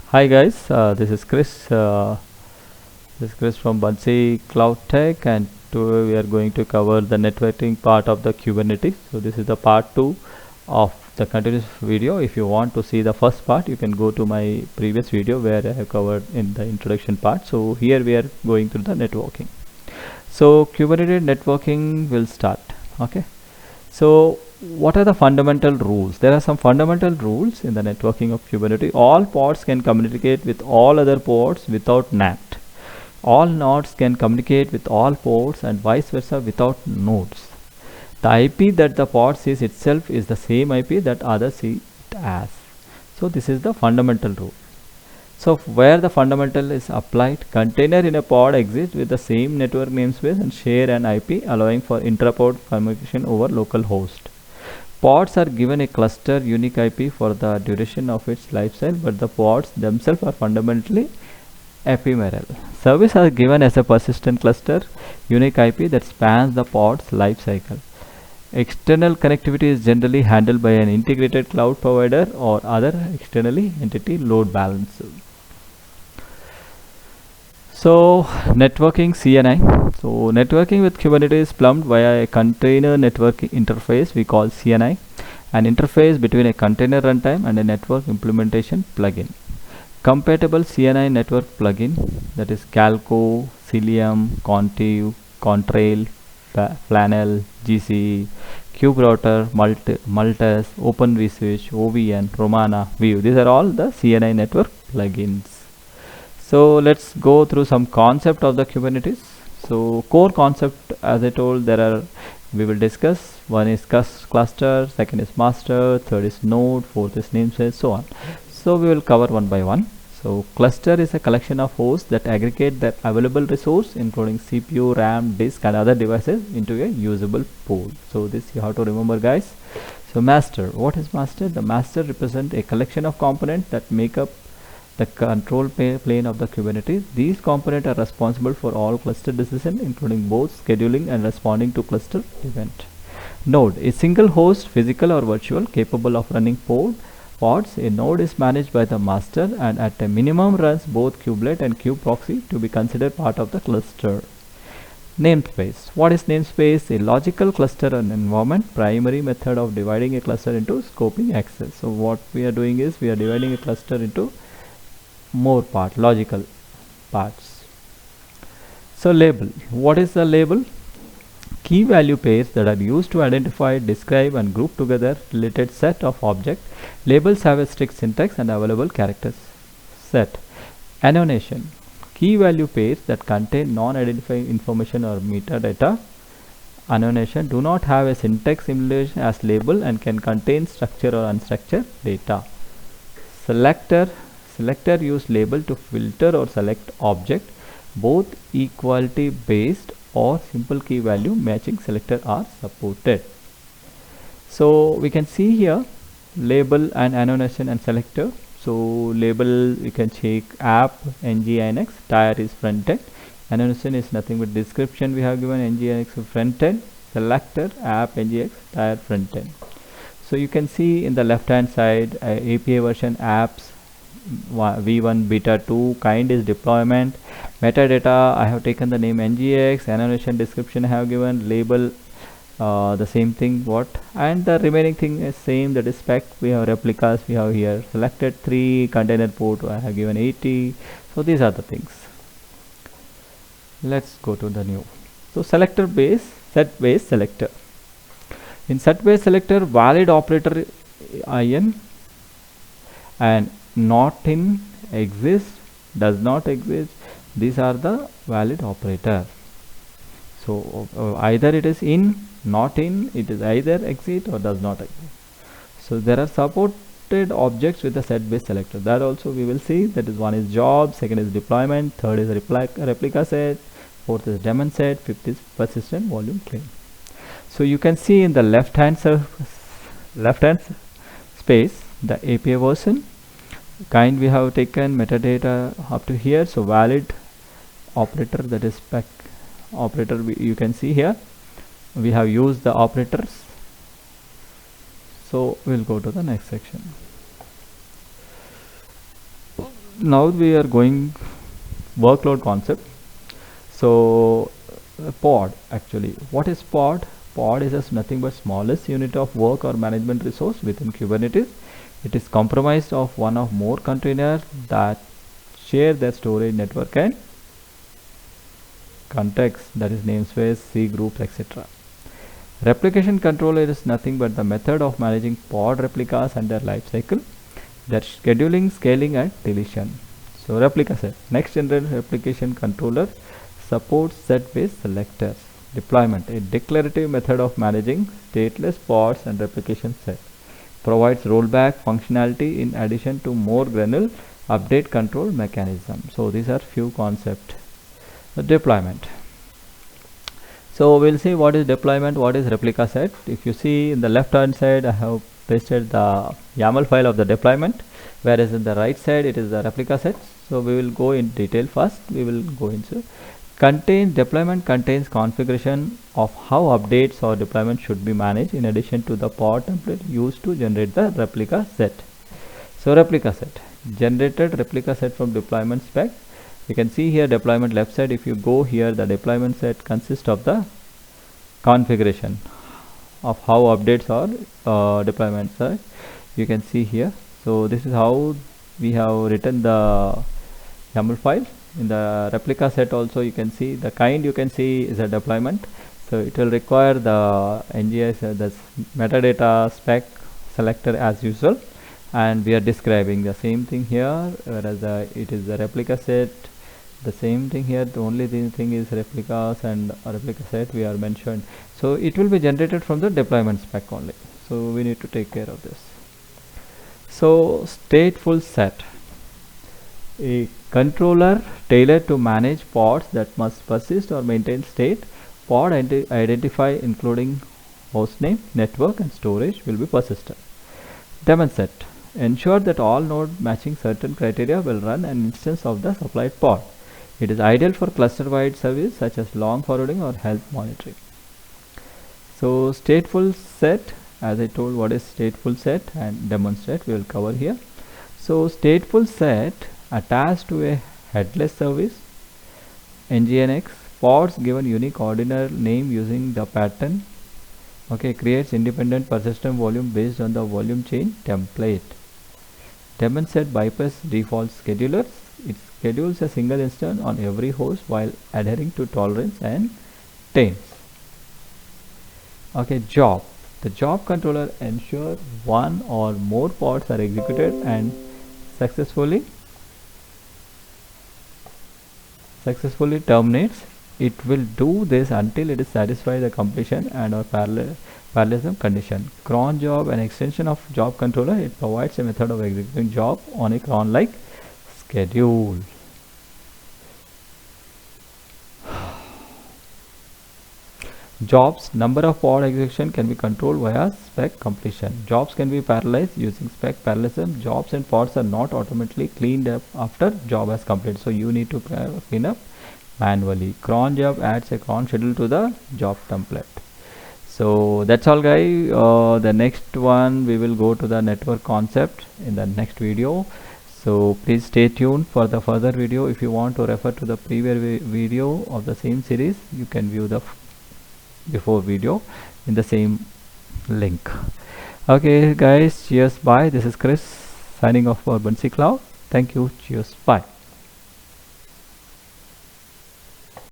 Hi guys, this is Chris. This is Chris from Bunsey Cloud Tech, and today we are going to cover the networking part of the Kubernetes. So this is the part 2 of the continuous video. If you want to see the first part, you can go to my previous video where I have covered in the introduction part. So here we are going through the networking. So Kubernetes networking will start. Okay. So what are the fundamental rules? There are some fundamental rules in the networking of Kubernetes. All pods can communicate with all other pods without NAT. All nodes can communicate with all pods and vice versa without nodes. The IP that the pod sees itself is the same IP that others see it as. So this is the fundamental rule. So where the fundamental is applied, container in a pod exists with the same network namespace and share an IP, allowing for intra-pod communication over local host. Pods are given a cluster unique IP for the duration of its lifecycle, but the pods themselves are fundamentally ephemeral. Service are given as a persistent cluster unique IP that spans the pod's lifecycle. External connectivity is generally handled by an integrated cloud provider or other externally entity load balancer. So networking CNI. So networking with Kubernetes is plumbed via a container network interface we call CNI, an interface between a container runtime and a network implementation plugin. Compatible CNI network plugin, that is Calco, Cilium, Contiv, Contrail, Flannel, GC, KubeRouter, Multus, Open vSwitch, OVN, Romana, View. These are all the CNI network plugins. So let's go through some concept of the Kubernetes. So core concept, as I told, we will discuss. One is cluster, second is master, third is node, fourth is namespace, so on. So we will cover one by one. So cluster is a collection of hosts that aggregate the available resource, including CPU, RAM, disk, and other devices, into a usable pool. So this you have to remember, guys. So master, what is master? The master represents a collection of components that make up the control plane of the Kubernetes. These components are responsible for all cluster decisions, including both scheduling and responding to cluster event. Node, a single host, physical or virtual, capable of running pods. A node is managed by the master and at a minimum runs both kubelet and kubeproxy to be considered part of the cluster. Namespace. What is namespace? A logical cluster and environment, primary method of dividing a cluster into scoping access. So what we are doing is we are dividing a cluster into more logical parts. So label. What is the label? Key value pairs that are used to identify, describe and group together related set of objects. Labels have a strict syntax and available characters set. Annotation. Key value pairs that contain non-identifying information or metadata. Annotation do not have a syntax similar as label and can contain structured or unstructured data. Selector use label to filter or select object. Both equality based or simple key value matching selector are supported. So we can see here label and annotation and selector. So label, you can check app nginx, tire is front end. Annotation is nothing but description we have given, nginx front end, selector app nginx, tire front end. So you can see in the left hand side API version apps v1 beta 2, kind is deployment, metadata I have taken the name ngx, annotation description I have given, label the same thing what, and the remaining thing is same, that is spec we have replicas we have here, selected 3, container port I have given 80. So these are the things. Let's go to the new. So selector base, set base selector. In set base selector, valid operator in and not in exists, does not exist, these are the valid operator. So either it is in, not in, it is either exist or does not exist. So there are supported objects with the set base selector, that also we will see. That is, one is job, second is deployment, third is replica set, fourth is daemon set, fifth is persistent volume claim. So you can see in the left hand space the API version, kind we have taken, metadata up to here. So valid operator, that is spec operator, you can see here we have used the operators. So we'll go to the next section. now we are going workload concept. So pod, actually, what is pod? Pod is just nothing but smallest unit of work or management resource within Kubernetes. It is comprised of one or more containers that share their storage network and context, that is namespace, C groups, etc. Replication controller is nothing but the method of managing pod replicas and their life cycle, their scheduling, scaling and deletion. So replica set. Next generation replication controller supports set-based selectors. Deployment, a declarative method of managing stateless pods and replication set. Provides rollback functionality in addition to more granular update control mechanism. So these are few concepts. The deployment. So we'll see what is deployment, what is replica set. If you see in the left hand side, I have pasted the YAML file of the deployment, whereas in the right side it is the replica set. So we will go in detail first. We will go into deployment contains configuration of how updates or deployment should be managed in addition to the pod template used to generate the replica set. So replica set, generated replica set from deployment spec. You can see here deployment left side. If you go here, the deployment set consists of the configuration of how updates or deployments are. You can see here. So this is how we have written the YAML file. In the replica set also you can see the kind, you can see is a deployment. So it will require the NGS, the metadata spec selector as usual, and we are describing the same thing here, whereas it is the replica set. The same thing here, the only thing is replicas and replica set we are mentioned. So it will be generated from the deployment spec only. So we need to take care of this. So stateful set, a controller tailored to manage pods that must persist or maintain state. Pod identify including hostname, network and storage will be persistent. Daemon set, ensure that all nodes matching certain criteria will run an instance of the supplied pod. It is ideal for cluster-wide service such as long forwarding or health monitoring. So stateful set, as I told, what is stateful set and demonstrate, we will cover here. So stateful set attached to a headless service, nginx, pods given unique ordinal name using the pattern. Okay, creates independent persistent volume based on the volume chain template. Daemon set bypass default schedulers. It schedules a single instance on every host while adhering to tolerance and tames. Okay, job. The job controller ensures one or more pods are executed and successfully terminates. It will do this until it is satisfied the completion and or parallelism condition. Cron job, an extension of job controller, it provides a method of executing job on a cron like schedule. Jobs, number of pod execution can be controlled via spec completion. Jobs can be parallelized using spec parallelism. Jobs and pods are not automatically cleaned up after job has completed, so you need to clean up manually. Cron job adds a cron schedule to the job template. So that's all guys. The next one we will go to the network concept in the next video. So please stay tuned for the further video. If you want to refer to the previous video of the same series, you can view the before video in the same link. Okay guys, cheers, bye. This is Chris signing off for Bunsey Cloud. Thank you, cheers, bye.